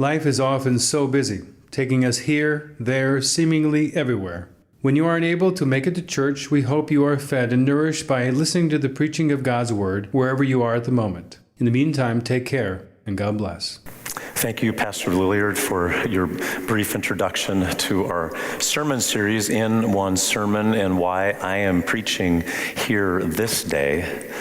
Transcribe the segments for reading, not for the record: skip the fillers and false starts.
Life is often so busy, taking us here, there, seemingly everywhere. When you aren't able to make it to church, we hope you are fed and nourished by listening to the preaching of God's Word wherever you are at the moment. In the meantime, take care, and God bless. Thank you, Pastor Lilliard, for your brief introduction to our sermon series, In One Sermon, and why I am preaching here this day.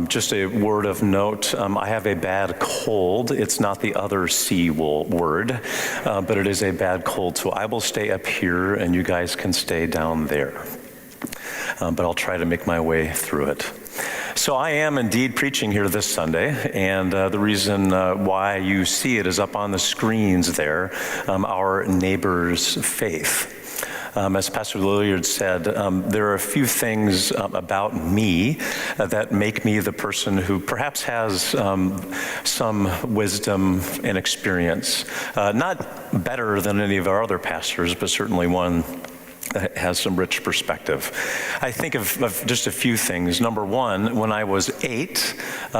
Just a word of note, I have a bad cold. It's not the other C word, but it is a bad cold, so I will stay up here and you guys can stay down there. But I'll try to make my way through it. So I am indeed preaching here this Sunday, and the reason why you see it is up on the screens there, our neighbor's faith. As Pastor Lilliard said, there are a few things about me that make me the person who perhaps has some wisdom and experience. Not better than any of our other pastors, but certainly one that has some rich perspective. I think of just a few things. Number one, when I was 8,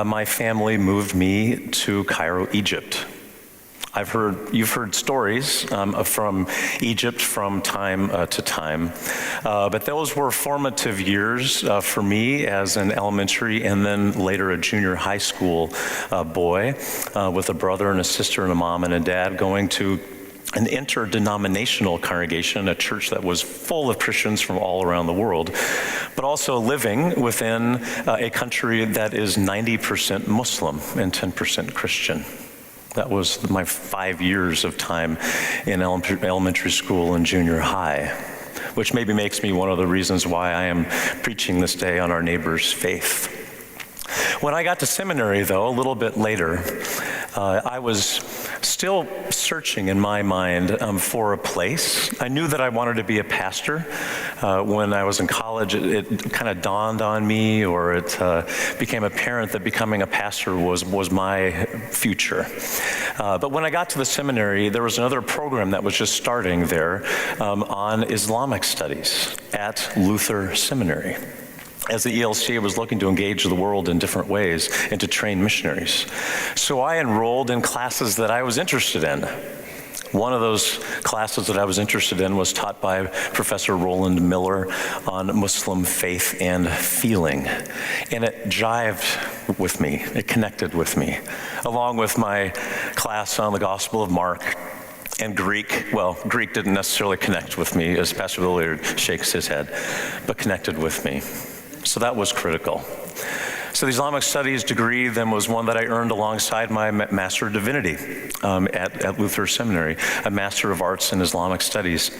my family moved me to Cairo, Egypt. You've heard stories from Egypt from time to time, but those were formative years for me as an elementary and then later a junior high school boy with a brother and a sister and a mom and a dad going to an interdenominational congregation, a church that was full of Christians from all around the world, but also living within a country that is 90% Muslim and 10% Christian. That was my 5 years of time in elementary school and junior high, which maybe makes me one of the reasons why I am preaching this day on our neighbor's faith. When I got to seminary, though, a little bit later, I was still searching in my mind for a place. I knew that I wanted to be a pastor. When I was in college, it kind of dawned on me, or it became apparent that becoming a pastor was my future. But when I got to the seminary, there was another program that was just starting there on Islamic studies at Luther Seminary, as the ELCA was looking to engage the world in different ways and to train missionaries. So I enrolled in classes that I was interested in. One of those classes that I was interested in was taught by Professor Roland Miller on Muslim faith and feeling. And it jived with me, it connected with me, along with my class on the Gospel of Mark and Greek. Well, Greek didn't necessarily connect with me, as Pastor Lilliard shakes his head, but connected with me. So that was critical. So the Islamic Studies degree then was one that I earned alongside my Master of Divinity at Luther Seminary, a Master of Arts in Islamic Studies.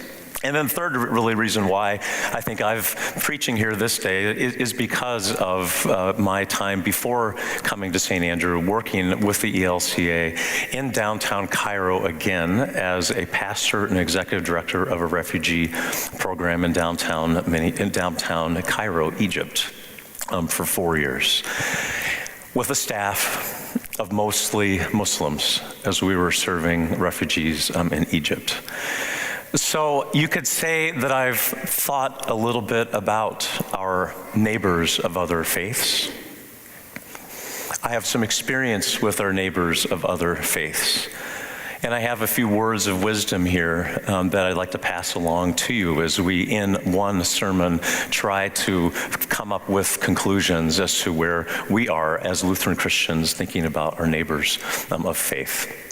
And then third really reason why I think I'm preaching here this day is because of my time before coming to St. Andrew, working with the ELCA in downtown Cairo again as a pastor and executive director of a refugee program in downtown Cairo, Egypt, for 4 years, with a staff of mostly Muslims as we were serving refugees in Egypt. So you could say that I've thought a little bit about our neighbors of other faiths. I have some experience with our neighbors of other faiths. And I have a few words of wisdom here that I'd like to pass along to you as we, in one sermon, try to come up with conclusions as to where we are as Lutheran Christians thinking about our neighbors of faith.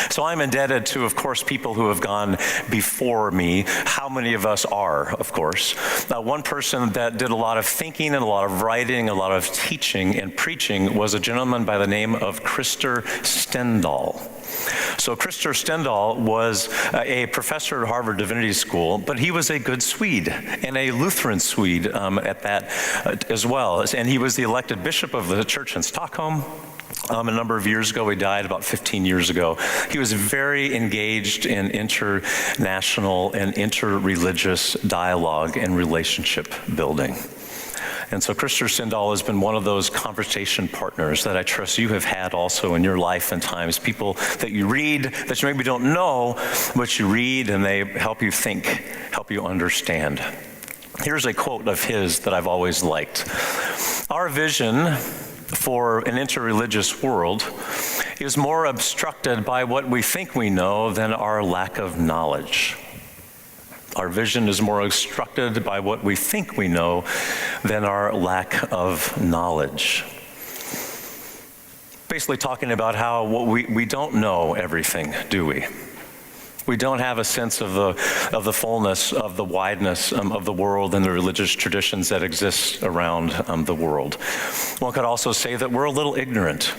So I'm indebted to, of course, people who have gone before me. How many of us are, of course? One person that did a lot of thinking and a lot of writing, a lot of teaching and preaching was a gentleman by the name of Krister Stendahl. So Krister Stendahl was a professor at Harvard Divinity School, but he was a good Swede and a Lutheran Swede at that as well. And he was the elected bishop of the church in Stockholm. A number of years ago. He died about 15 years ago. He was very engaged in international and interreligious dialogue and relationship building. And so Krister Stendahl has been one of those conversation partners that I trust you have had also in your life and times. People that you read, that you maybe don't know, but you read and they help you think, help you understand. Here's a quote of his that I've always liked. Our vision for an interreligious world is more obstructed by what we think we know than our lack of knowledge. Our vision is more obstructed by what we think we know than our lack of knowledge. Basically talking about how we don't know everything, do we? We don't have a sense of the fullness, of the wideness of the world and the religious traditions that exist around the world. One could also say that we're a little ignorant.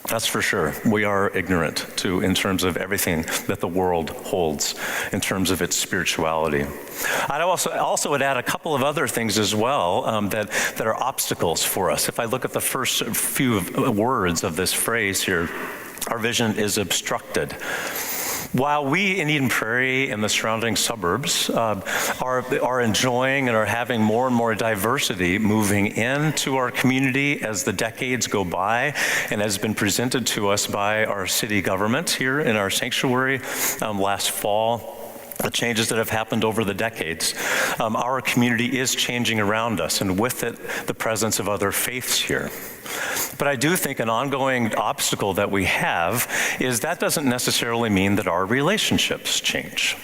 That's for sure. We are ignorant too in terms of everything that the world holds in terms of its spirituality. I'd also would add a couple of other things as well that are obstacles for us. If I look at the first few words of this phrase here, our vision is obstructed. While we in Eden Prairie and the surrounding suburbs are enjoying and are having more and more diversity moving into our community as the decades go by and has been presented to us by our city government here in our sanctuary last fall, the changes that have happened over the decades, our community is changing around us, and with it, the presence of other faiths here. But I do think an ongoing obstacle that we have is that doesn't necessarily mean that our relationships change.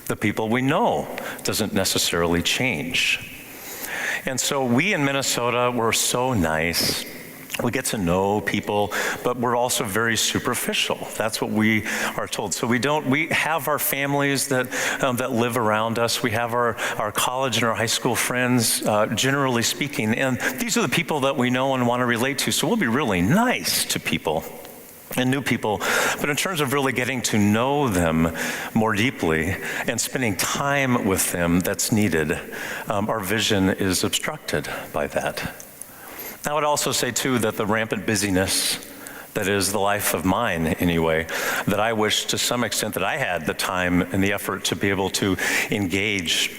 The people we know doesn't necessarily change. And so we in Minnesota, we're so nice. We get to know people, but we're also very superficial. That's what we are told. So we have our families that live around us. We have our college and our high school friends, generally speaking. And these are the people that we know and want to relate to. So we'll be really nice to people and new people. But in terms of really getting to know them more deeply and spending time with them that's needed, our vision is obstructed by that. I would also say, too, that the rampant busyness that is the life of mine, anyway, that I wish to some extent that I had the time and the effort to be able to engage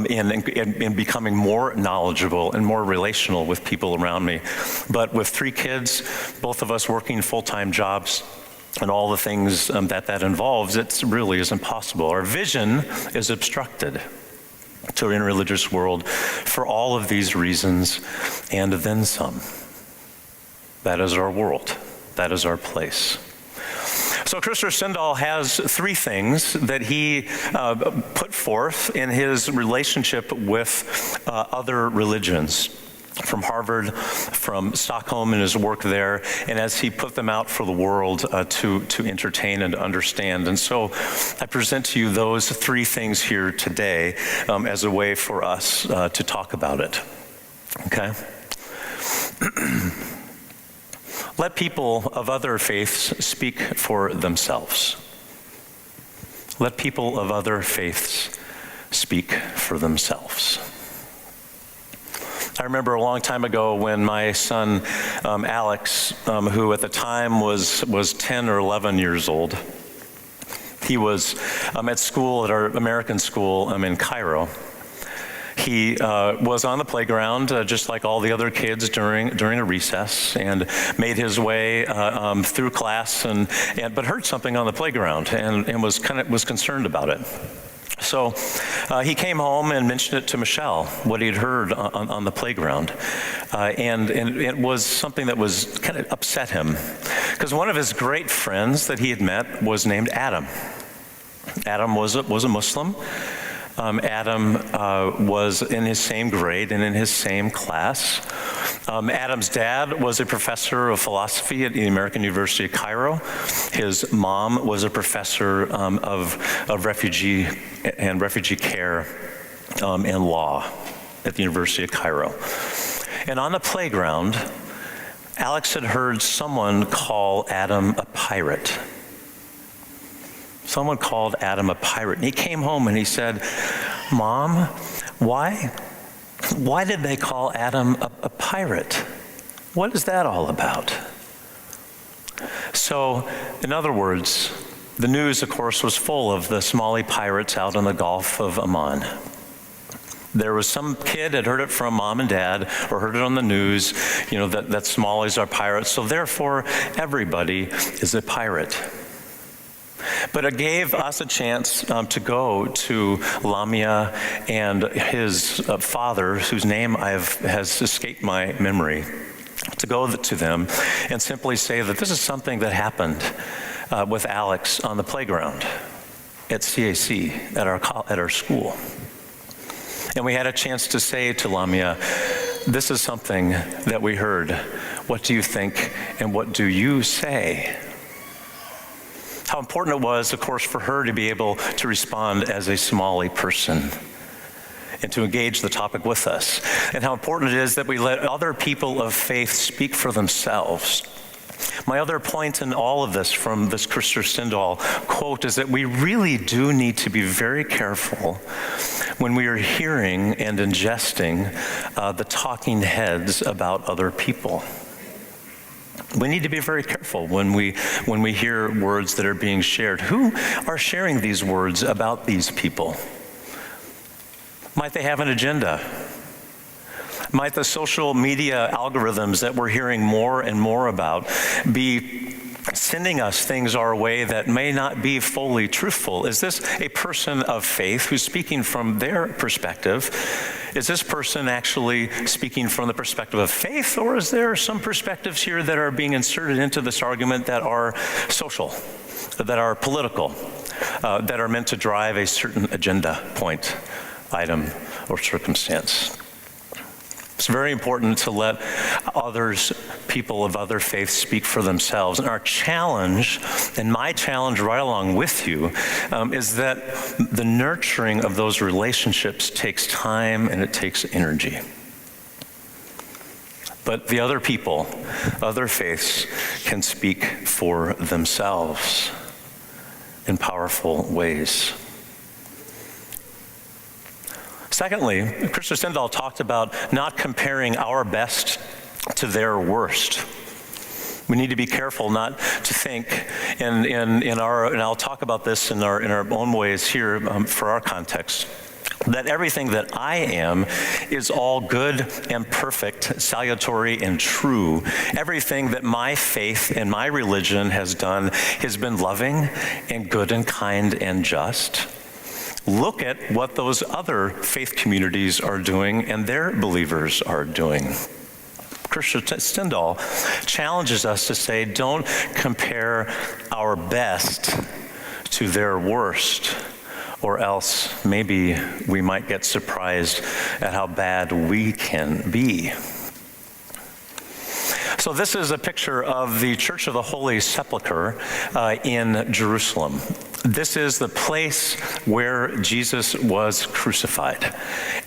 in becoming more knowledgeable and more relational with people around me. But with 3 kids, both of us working full-time jobs, and all the things that involves, it really is impossible. Our vision is obstructed to our religious world for all of these reasons and then some. That is our world. That is our place. So Christopher Sindall has 3 things that he put forth in his relationship with other religions. From Harvard, from Stockholm and his work there, and as he put them out for the world to entertain and to understand. And so I present to you those 3 things here today as a way for us to talk about it. Okay? Let people of other faiths speak for themselves. Let people of other faiths speak for themselves. I remember a long time ago when my son, Alex, who at the time was 10 or 11 years old, he was at school, at our American school in Cairo. He was on the playground, just like all the other kids during a recess, and made his way through class, but heard something on the playground and was concerned about it. So he came home and mentioned it to Michelle, what he had heard on the playground. And it was something that was kind of upset him. Because one of his great friends that he had met was named Adam. Adam was a Muslim. Adam was in his same grade and in his same class. Adam's dad was a professor of philosophy at the American University of Cairo. His mom was a professor of refugee care and law at the University of Cairo. And on the playground, Alex had heard someone call Adam a pirate. Someone called Adam a pirate. And he came home and he said, "Mom, why did they call Adam a pirate? What is that all about?" So, in other words, the news, of course, was full of the Somali pirates out in the Gulf of Oman. There was some kid had heard it from mom and dad or heard it on the news, that Somalis are pirates. So therefore, everybody is a pirate. But it gave us a chance to go to Lamia and his father, whose name has escaped my memory, to go to them and simply say that this is something that happened with Alex on the playground at CAC, at our school. And we had a chance to say to Lamia, this is something that we heard. What do you think and what do you say? How important it was, of course, for her to be able to respond as a Somali person and to engage the topic with us. And how important it is that we let other people of faith speak for themselves. My other point in all of this from this Krister Stendahl quote is that we really do need to be very careful when we are hearing and ingesting the talking heads about other people. We need to be very careful when we hear words that are being shared. Who are sharing these words about these people? Might they have an agenda? Might the social media algorithms that we're hearing more and more about be sending us things our way that may not be fully truthful? Is this a person of faith who's speaking from their perspective? Is this person actually speaking from the perspective of faith, or is there some perspectives here that are being inserted into this argument that are social, that are political, that are meant to drive a certain agenda point, item, or circumstance? It's very important to let others, people of other faiths, speak for themselves. And our challenge, and my challenge right along with you, is that the nurturing of those relationships takes time and it takes energy. But the other people, other faiths, can speak for themselves in powerful ways. Secondly, Krister Stendahl talked about not comparing our best to their worst. We need to be careful not to think in our, and I'll talk about this in our own ways here for our context, that everything that I am is all good and perfect, salutary and true. Everything that my faith and my religion has done has been loving and good and kind and just. Look at what those other faith communities are doing and their believers are doing. Krister Stendahl challenges us to say, don't compare our best to their worst, or else maybe we might get surprised at how bad we can be. So this is a picture of the Church of the Holy Sepulchre in Jerusalem. This is the place where Jesus was crucified.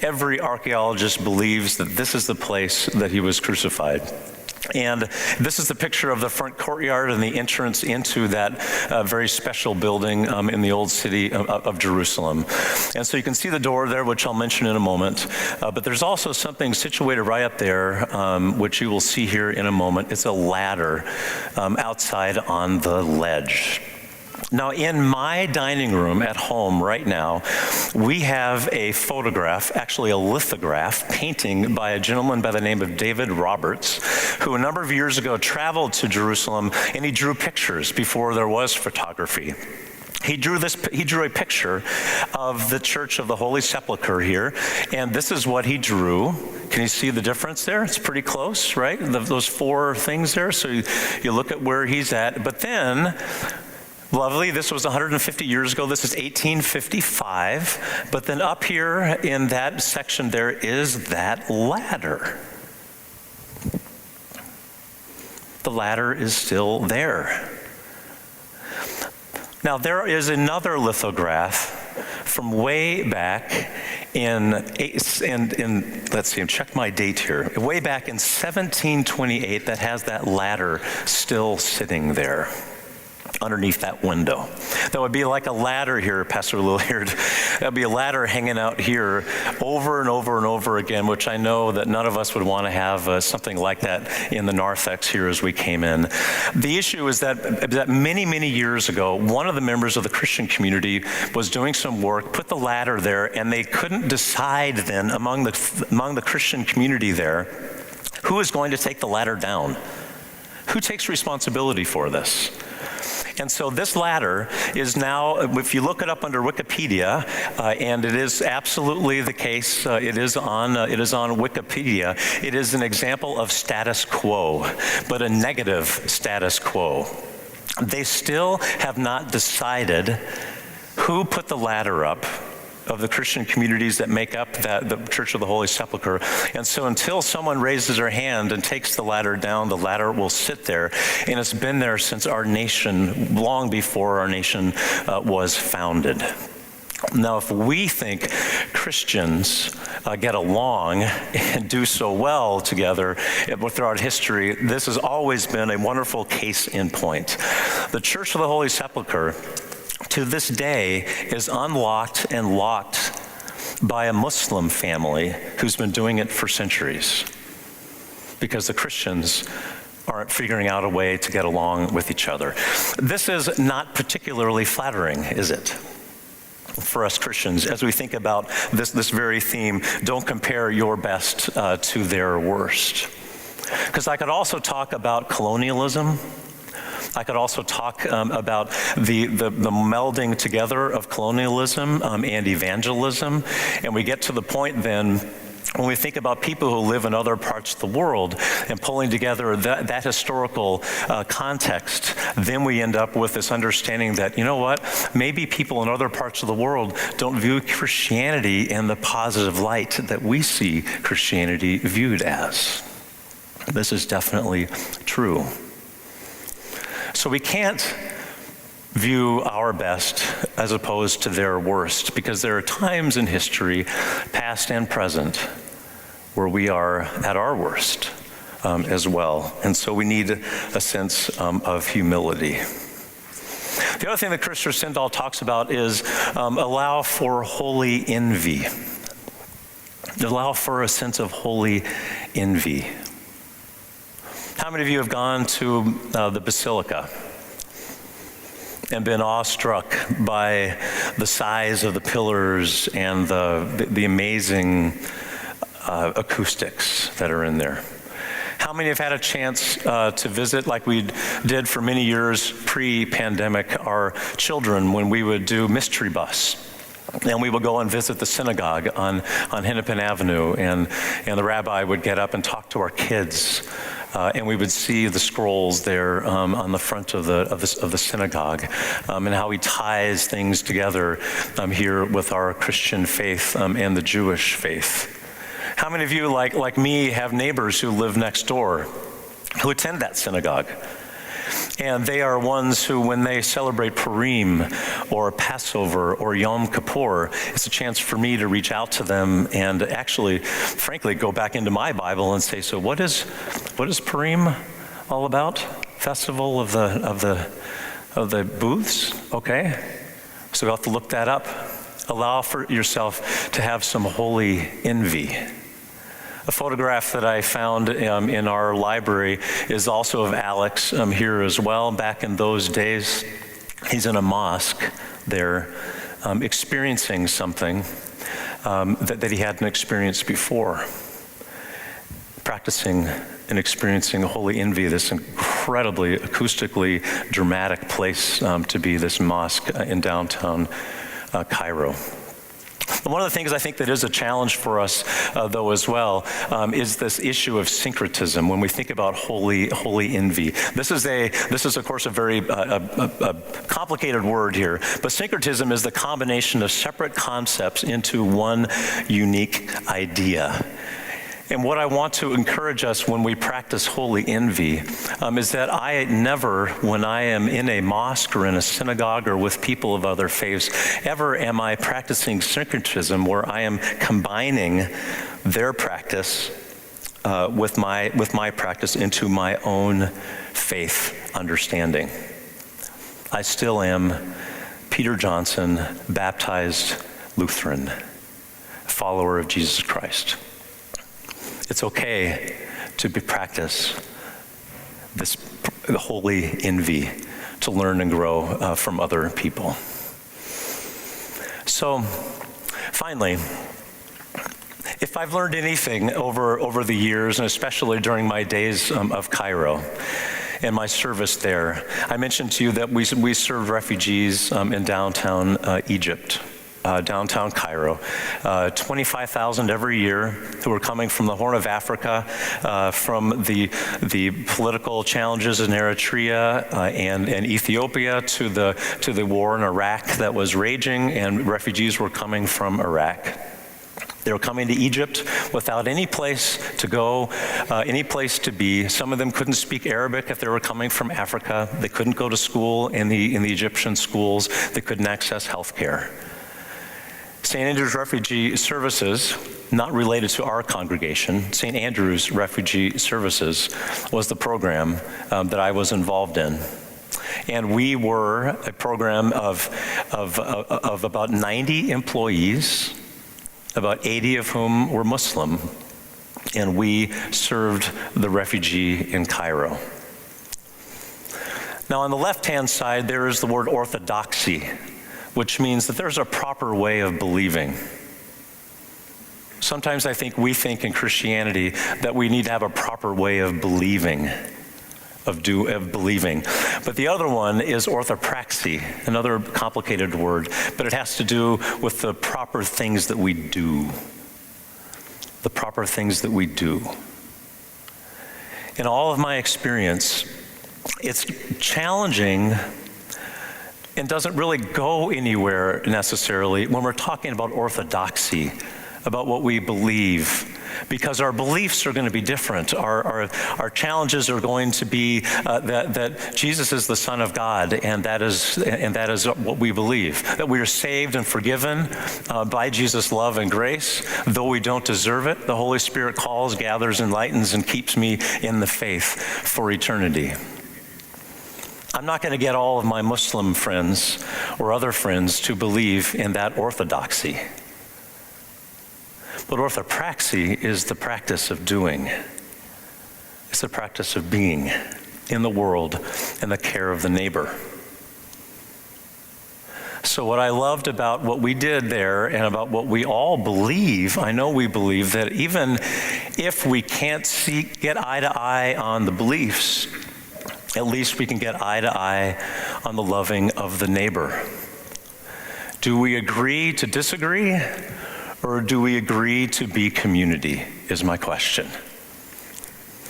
Every archaeologist believes that this is the place that he was crucified. And this is the picture of the front courtyard and the entrance into that very special building in the old city of Jerusalem. And so you can see the door there, which I'll mention in a moment. But there's also something situated right up there, which you will see here in a moment. It's a ladder outside on the ledge. Now, in my dining room at home right now, we have a photograph, actually a lithograph, painting by a gentleman by the name of David Roberts, who a number of years ago traveled to Jerusalem and he drew pictures before there was photography. He drew a picture of the Church of the Holy Sepulchre here, and this is what he drew. Can you see the difference there? It's pretty close, right? Those four things there. So you look at where he's at, but then, lovely, this was 150 years ago. This is 1855. But then up here in that section there is that ladder. The ladder is still there. Now there is another lithograph from way back in let's see, check my date here. Way back in 1728 that has that ladder still sitting there underneath that window. That would be like a ladder here, Pastor Lillard. That would be a ladder hanging out here over and over and over again, which I know that none of us would want to have something like that in the narthex here as we came in. The issue is that many, many years ago, one of the members of the Christian community was doing some work, put the ladder there, and they couldn't decide then among the Christian community there who is going to take the ladder down. Who takes responsibility for this? And so this ladder is now, if you look it up under Wikipedia, and it is absolutely the case, it is on Wikipedia, it is an example of status quo, but a negative status quo. They still have not decided who put the ladder up of the Christian communities that make up the Church of the Holy Sepulchre. And so until someone raises their hand and takes the ladder down, the ladder will sit there. And it's been there since our nation, long before our nation was founded. Now, if we think Christians get along and do so well together throughout history, this has always been a wonderful case in point. The Church of the Holy Sepulchre, to this day, is unlocked and locked by a Muslim family who's been doing it for centuries, because the Christians aren't figuring out a way to get along with each other. This is not particularly flattering, is it, for us Christians, as we think about this very theme? Don't compare your best to their worst. Because I could also talk about colonialism. I could also talk about the melding together of colonialism and evangelism. And we get to the point then when we think about people who live in other parts of the world and pulling together that historical context, then we end up with this understanding that, you know what, maybe people in other parts of the world don't view Christianity in the positive light that we see Christianity viewed as. This is definitely true. So we can't view our best as opposed to their worst, because there are times in history, past and present, where we are at our worst as well. And so we need a sense of humility. The other thing that Christopher Sindall talks about is allow for holy envy. Allow for a sense of holy envy. How many of you have gone to the Basilica and been awestruck by the size of the pillars and the amazing acoustics that are in there? How many have had a chance to visit, like we did for many years pre-pandemic, our children when we would do mystery bus? And we would go and visit the synagogue on Hennepin Avenue, and the rabbi would get up and talk to our kids. And we would see the scrolls there on the front of the synagogue, and how he ties things together here with our Christian faith and the Jewish faith. How many of you, like me, have neighbors who live next door who attend that synagogue? And they are ones who, when they celebrate Purim or Passover or Yom Kippur, it's a chance for me to reach out to them and actually, frankly, go back into my Bible and say, so what is Purim all about? Festival of the booths? Okay. So we'll have to look that up. Allow for yourself to have some holy envy. A photograph that I found in our library is also of Alex here as well. Back in those days, he's in a mosque there, experiencing something that he hadn't experienced before. Practicing and experiencing holy envy, this incredibly acoustically dramatic place to be, this mosque in downtown Cairo. One of the things I think that is a challenge for us, though, as well, is this issue of syncretism. When we think about holy envy, this is of course a very complicated word here. But syncretism is the combination of separate concepts into one unique idea. And what I want to encourage us when we practice holy envy is that I never, when I am in a mosque or in a synagogue or with people of other faiths, ever am I practicing syncretism where I am combining their practice with my practice into my own faith understanding. I still am Peter Johnson, baptized Lutheran, follower of Jesus Christ. It's okay to practice this holy envy, to learn and grow from other people. So, finally, if I've learned anything over the years, and especially during my days of Cairo, and my service there. I mentioned to you that we served refugees in downtown Egypt. Downtown Cairo, 25,000 every year who were coming from the Horn of Africa, from the political challenges in Eritrea and Ethiopia to the war in Iraq that was raging, and refugees were coming from Iraq. They were coming to Egypt without any place to go, any place to be. Some of them couldn't speak Arabic if they were coming from Africa. They couldn't go to school in the Egyptian schools. They couldn't access health care. St. Andrew's Refugee Services, not related to our congregation, St. Andrew's Refugee Services was the program that I was involved in. And we were a program of about 90 employees, about 80 of whom were Muslim, and we served the refugee in Cairo. Now, on the left-hand side, there is the word orthodoxy, which means that there's a proper way of believing. Sometimes I think we think in Christianity that we need to have a proper way of believing, of believing. But the other one is orthopraxy, another complicated word, but it has to do with the proper things that we do. The proper things that we do. In all of my experience, it's challenging and doesn't really go anywhere necessarily when we're talking about orthodoxy, about what we believe, because our beliefs are going to be different. Our challenges are going to be that Jesus is the Son of God, and that is what we believe, that we are saved and forgiven by Jesus' love and grace. Though we don't deserve it, the Holy Spirit calls, gathers, enlightens, and keeps me in the faith for eternity. I'm not going to get all of my Muslim friends or other friends to believe in that orthodoxy. But orthopraxy is the practice of doing. It's the practice of being in the world and the care of the neighbor. So what I loved about what we did there and about what we all believe, I know we believe that even if we can't get eye to eye on the beliefs, at least we can get eye to eye on the loving of the neighbor. Do we agree to disagree, or do we agree to be community, is my question.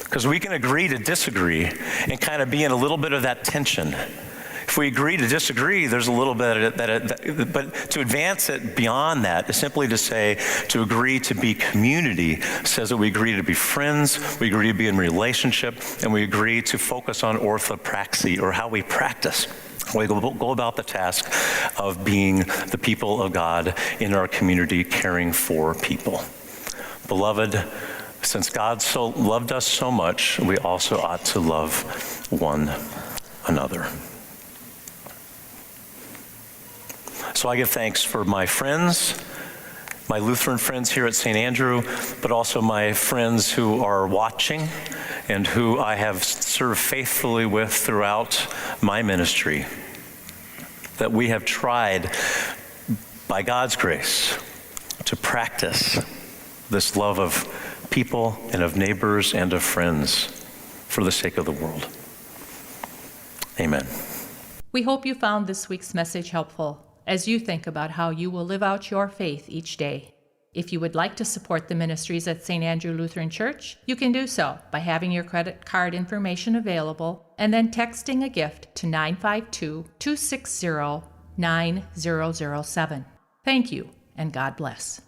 Because we can agree to disagree and kind of be in a little bit of that tension. If we agree to disagree, there's a little bit of that, but to advance it beyond that is simply to say, to agree to be community says that we agree to be friends, we agree to be in relationship, and we agree to focus on orthopraxy, or how we practice. We go about the task of being the people of God in our community, caring for people. Beloved, since God so loved us so much, we also ought to love one another. So I give thanks for my friends, my Lutheran friends here at St. Andrew, but also my friends who are watching and who I have served faithfully with throughout my ministry, that we have tried, by God's grace, to practice this love of people and of neighbors and of friends for the sake of the world. Amen. We hope you found this week's message helpful as you think about how you will live out your faith each day. If you would like to support the ministries at St. Andrew Lutheran Church, you can do so by having your credit card information available and then texting a gift to 952-260-9007. Thank you, and God bless.